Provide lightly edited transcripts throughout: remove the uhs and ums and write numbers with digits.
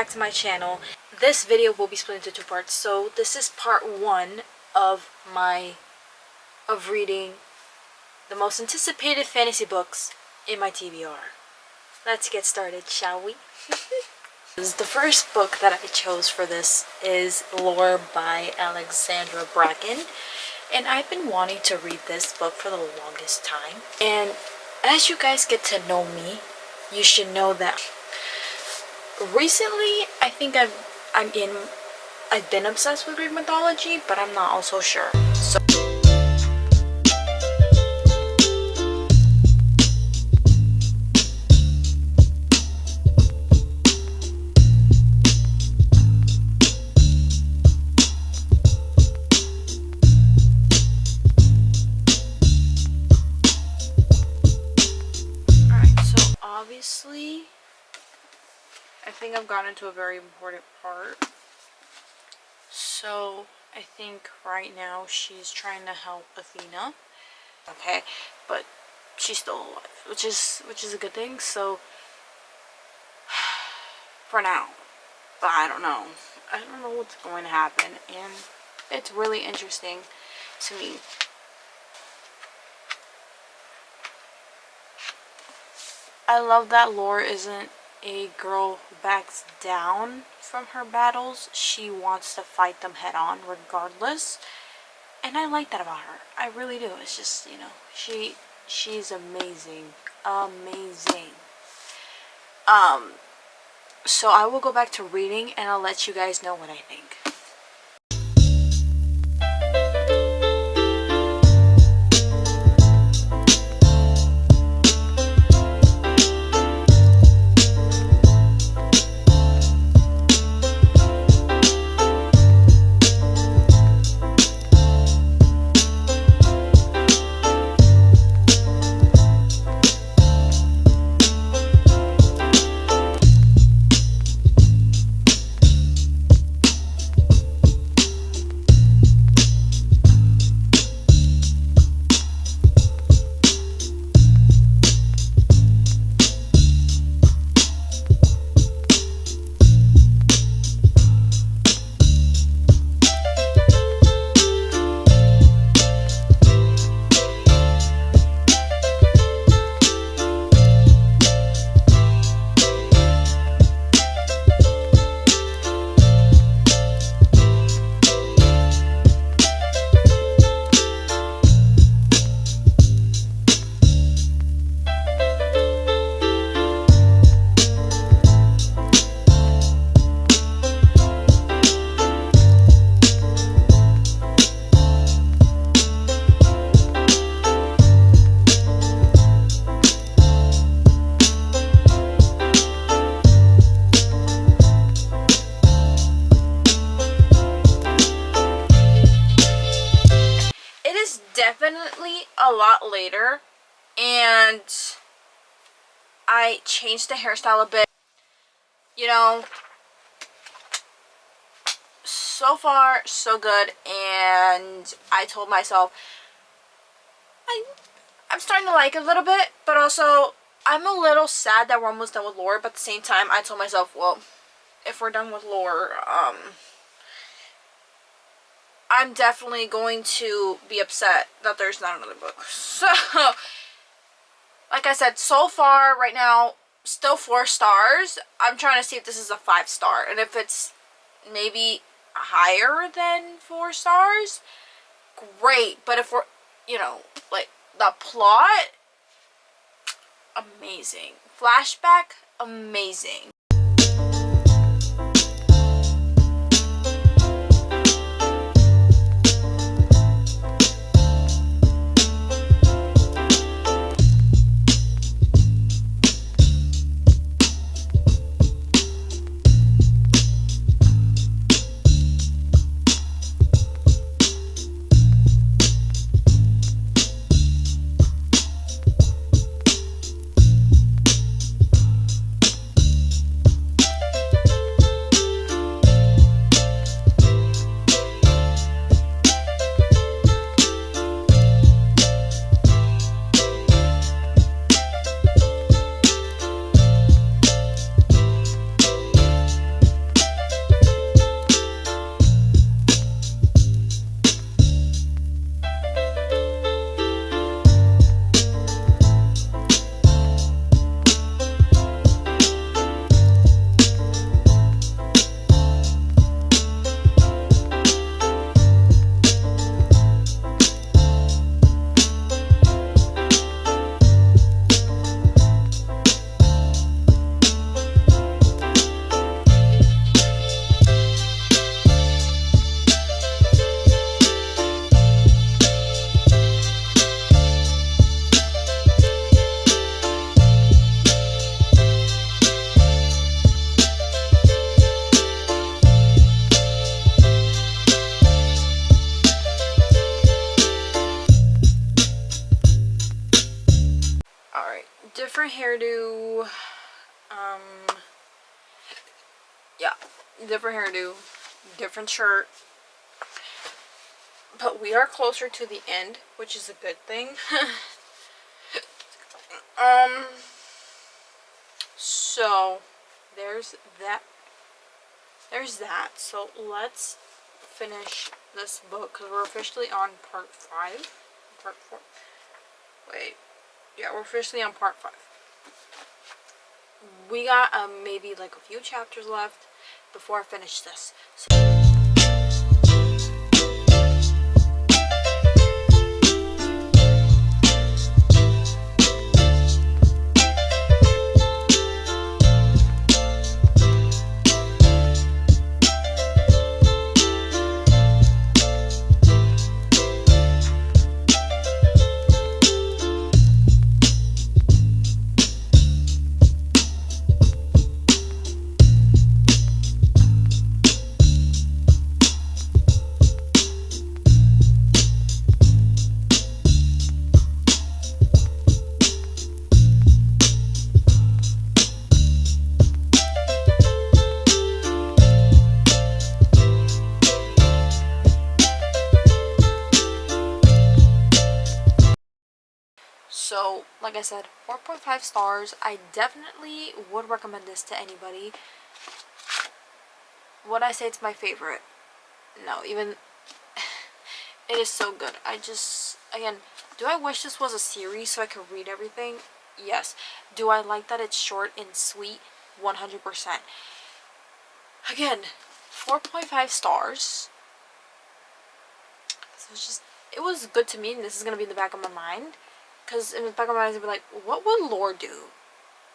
back to my channel. This video will be split into two parts. So this is part one of reading the most anticipated fantasy books in my TBR. Let's get started, shall we? The first book that I chose for this is Lore by Alexandra Bracken, and I've been wanting to read this book for the longest time. And as you guys get to know me, you should know that recently I think I've been obsessed with Greek mythology, but I'm not also sure. So obviously, I think I've gotten into a very important part. So I think right now she's trying to help Athena. Okay, but she's still alive, which is a good thing. So for now, but I don't know what's going to happen, and it's really interesting to me. I love that Lore isn't a girl who backs down from her battles. She wants to fight them head on regardless. And I like that about her. I really do. It's just, you know, she's amazing. Amazing. So I will go back to reading and I'll let you guys know what I think. Definitely a lot later, and I changed the hairstyle a bit. You know, so far so good, and I told myself I'm starting to like it a little bit, but also I'm a little sad that we're almost done with Lore. But at the same time, I told myself, well, if we're done with Lore, I'm definitely going to be upset that there's not another book. So, like I said, so far, right now, still 4 stars. I'm trying to see if this is a 5-star. And if it's maybe higher than 4 stars, great. But if we're, you know, like, the plot, amazing. Flashback, amazing. different hairdo. Yeah, different hairdo, different shirt. But we are closer to the end, which is a good thing. So there's that. So let's finish this book because we're officially on part 5. Part 4. Wait. Yeah, we're officially on part 5. We got maybe like a few chapters left before I finish this. So, like I said, 4.5 stars. I definitely would recommend this to anybody. Would I say it's my favorite? No, even... It is so good. Again, do I wish this was a series so I could read everything? Yes. Do I like that it's short and sweet? 100%. Again, 4.5 stars. So it was good to me, and this is going to be in the back of my mind. Because in the back of my mind, I'd be like, what would Lore do?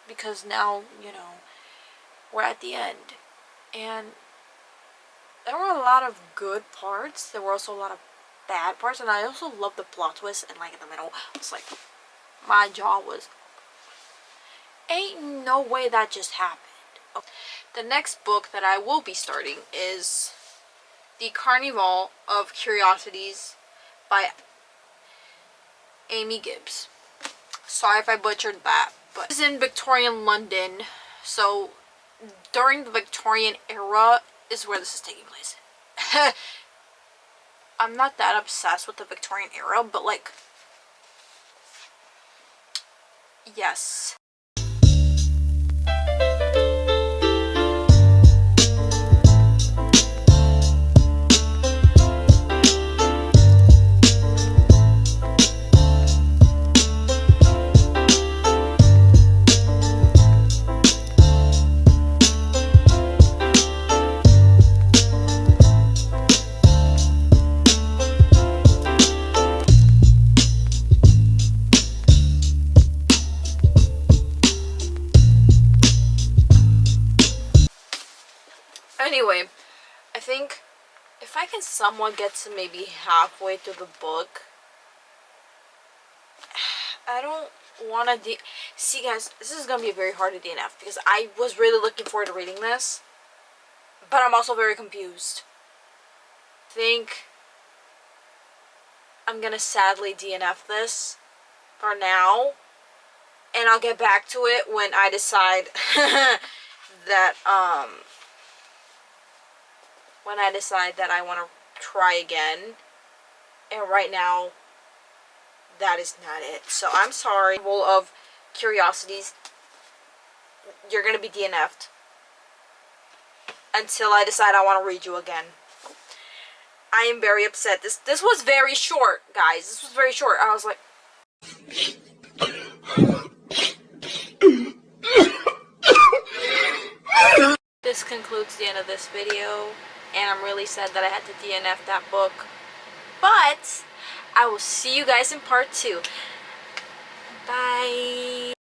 Because now, we're at the end. And there were a lot of good parts. There were also a lot of bad parts. And I also love the plot twist. And like in the middle, it's like, my jaw was... Ain't no way that just happened. Okay. The next book that I will be starting is The Carnivale of Curiosities by Aimee Gibbs. Sorry if I butchered that, but it's in Victorian London. So during the Victorian era is where this is taking place. I'm not that obsessed with the Victorian era, but like, yes. Anyway, I think if I can somewhat get to maybe halfway through the book, I don't want to see, guys, this is going to be very hard to DNF because I was really looking forward to reading this, but I'm also very confused. I think I'm going to sadly DNF this for now, and I'll get back to it when I decide that, when I decide that I want to try again. And right now, that is not it. So I'm sorry. Full of Curiosities, you're going to be DNF'd until I decide I want to read you again. I am very upset. This was very short, guys. This was very short. I was like... This concludes the end of this video. And I'm really sad that I had to DNF that book. But I will see you guys in part 2. Bye.